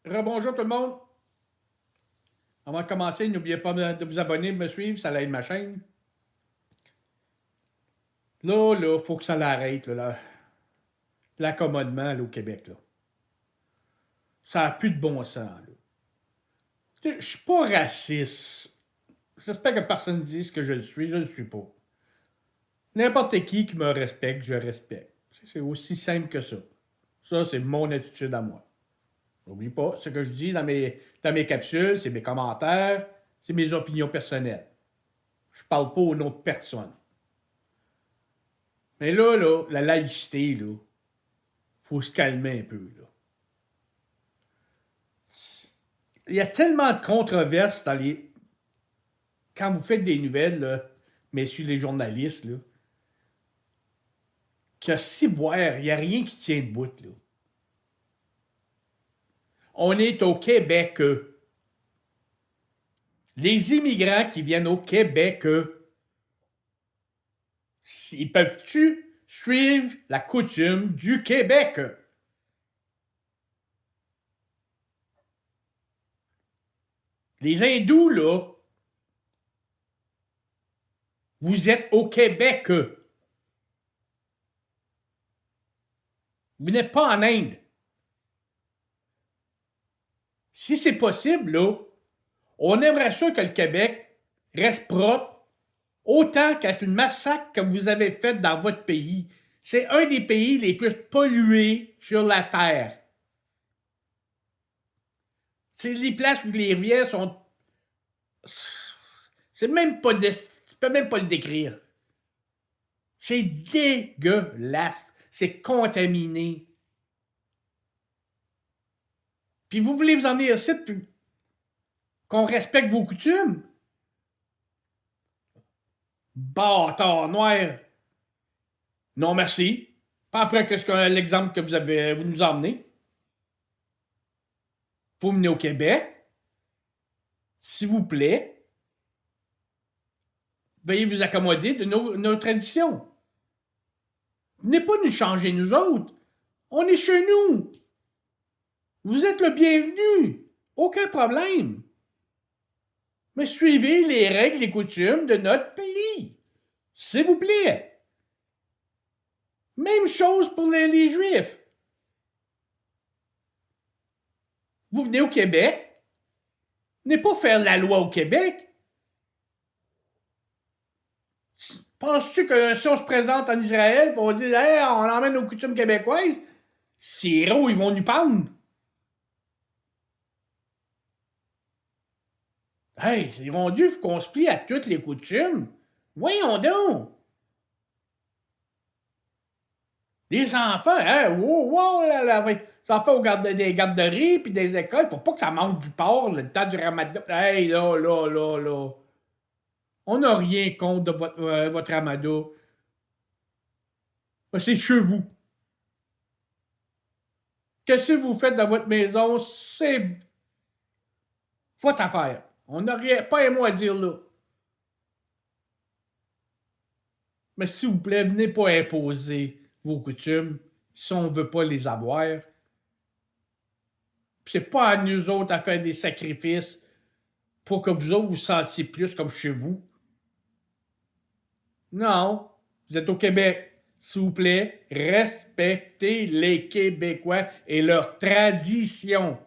Rebonjour tout le monde. Avant de commencer, n'oubliez pas de vous abonner, de me suivre, ça aide ma chaîne. Là, faut que ça l'arrête, l'accommodement au Québec. Là. Ça n'a plus de bon sens. Là. Je suis pas raciste. J'espère que personne ne dise que je le suis, je le suis pas. N'importe qui me respecte, je respecte. C'est aussi simple que ça. Ça, c'est mon attitude à moi. N'oublie pas, ce que je dis dans mes capsules, c'est mes commentaires, c'est mes opinions personnelles. Je parle pas au nom de personne. Mais là, la laïcité, là, faut se calmer un peu, là. Il y a tellement de controverses quand vous faites des nouvelles, là, messieurs les journalistes, là, que si boire, il n'y a rien qui tient debout, là. On est au Québec. Les immigrants qui viennent au Québec, ils peuvent-tu suivre la coutume du Québec? Les hindous, là, vous êtes au Québec. Vous n'êtes pas en Inde. Si c'est possible, là, on aimerait ça que le Québec reste propre autant que le massacre que vous avez fait dans votre pays. C'est un des pays les plus pollués sur la Terre. C'est les places où les rivières sont... C'est même pas... Tu peux même pas le décrire. C'est dégueulasse. C'est contaminé. Puis vous voulez vous en venir ici puis qu'on respecte vos coutumes? Bâtard noir. Non, merci. Pas après l'exemple que vous nous emmenez. Faut venir au Québec. S'il vous plaît. Veuillez vous accommoder de nos traditions. Venez pas nous changer, nous autres. On est chez nous. Vous êtes le bienvenu. Aucun problème. Mais suivez les règles et coutumes de notre pays. S'il vous plaît. Même chose pour les Juifs. Vous venez au Québec. Venez pas faire la loi au Québec. Penses-tu que si on se présente en Israël pour dire hey, on emmène nos coutumes québécoises, ces héros, ils vont nous pendre? Hey, c'est rendu qu'on se plie à toutes les coutumes. Voyons donc! Les enfants, hein, wow, wow, là, les enfants des garderies puis des écoles, faut pas que ça manque du porc le temps du ramadan. Hey, là. On n'a rien contre de votre ramadan. C'est chez vous. Qu'est-ce que vous faites dans votre maison, c'est votre affaire. On n'a pas un mot à dire là. Mais s'il vous plaît, venez pas imposer vos coutumes si on ne veut pas les avoir. C'est pas à nous autres à faire des sacrifices pour que vous autres vous sentiez plus comme chez vous. Non, vous êtes au Québec. S'il vous plaît, respectez les Québécois et leurs traditions.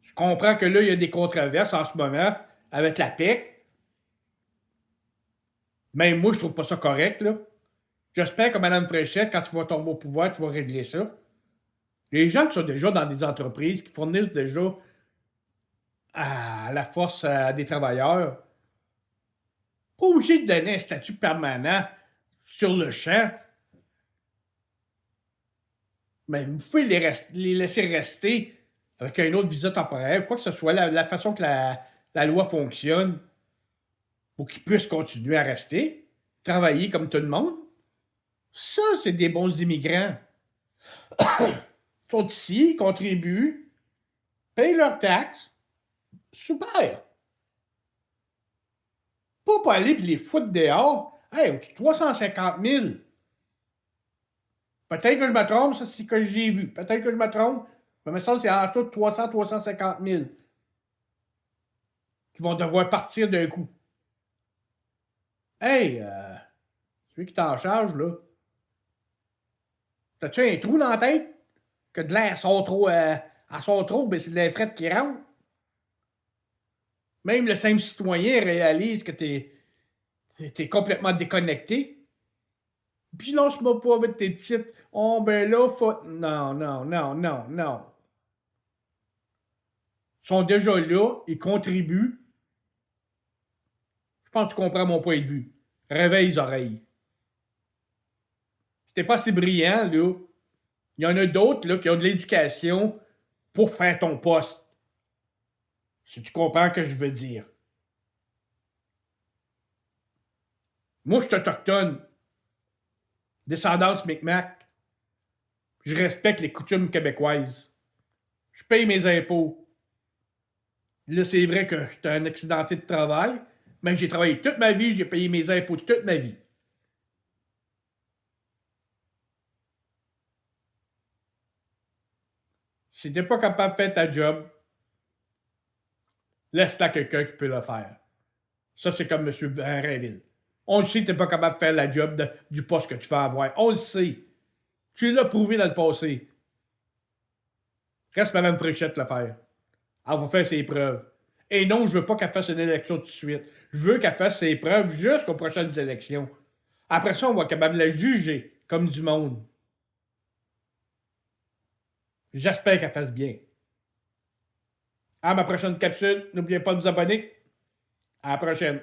Je comprends que là, il y a des controverses en ce moment avec la PEC. Même moi, je trouve pas ça correct, là. J'espère que Mme Fréchette, quand tu vas tomber au pouvoir, tu vas régler ça. Les gens qui sont déjà dans des entreprises, qui fournissent déjà à la force des travailleurs, pas obligé de donner un statut permanent sur le champ, mais vous pouvez les laisser rester avec un autre visa temporaire, quoi que ce soit, la façon que la loi fonctionne, pour qu'ils puissent continuer à rester, travailler comme tout le monde. Ça, c'est des bons immigrants. Ils sont ici, ils contribuent, payent leurs taxes. Super! Pas pour aller puis les foutre dehors. Hey, 350 000. Peut-être que je me trompe, ça, c'est ce que j'ai vu. Peut-être que je me trompe. Mais il me semble que c'est en tout 300-350 000 qui vont devoir partir d'un coup. Hey, celui qui t'en charge, là, t'as-tu un trou dans la tête? Que de l'air sort trop, elle sort trop, ben c'est de l'air fret qui rentre. Même le simple citoyen réalise que t'es complètement déconnecté. Puis lâche-moi pas avec tes petites. Oh, ben là, faut. Non, non, non, non, non. Ils sont déjà là, ils contribuent. Je pense que tu comprends mon point de vue. Réveille les oreilles. Si t'es pas si brillant, là, il y en a d'autres là, qui ont de l'éducation pour faire ton poste. Si tu comprends ce que je veux dire. Moi, je suis autochtone. Descendance Micmac. Je respecte les coutumes québécoises. Je paye mes impôts. Là, c'est vrai que j'étais un accidenté de travail, mais j'ai travaillé toute ma vie, j'ai payé mes impôts toute ma vie. Si t'es pas capable de faire ta job, laisse-la à quelqu'un qui peut le faire. Ça, c'est comme M. Rainville. On le sait que t'es pas capable de faire la job du poste que tu vas avoir. On le sait. Tu l'as prouvé dans le passé. Reste Mme Fréchette le faire. Elle va faire ses preuves. Et non, je veux pas qu'elle fasse une élection tout de suite. Je veux qu'elle fasse ses preuves jusqu'aux prochaines élections. Après ça, on va être capable de la juger comme du monde. J'espère qu'elle fasse bien. À ma prochaine capsule, n'oubliez pas de vous abonner. À la prochaine.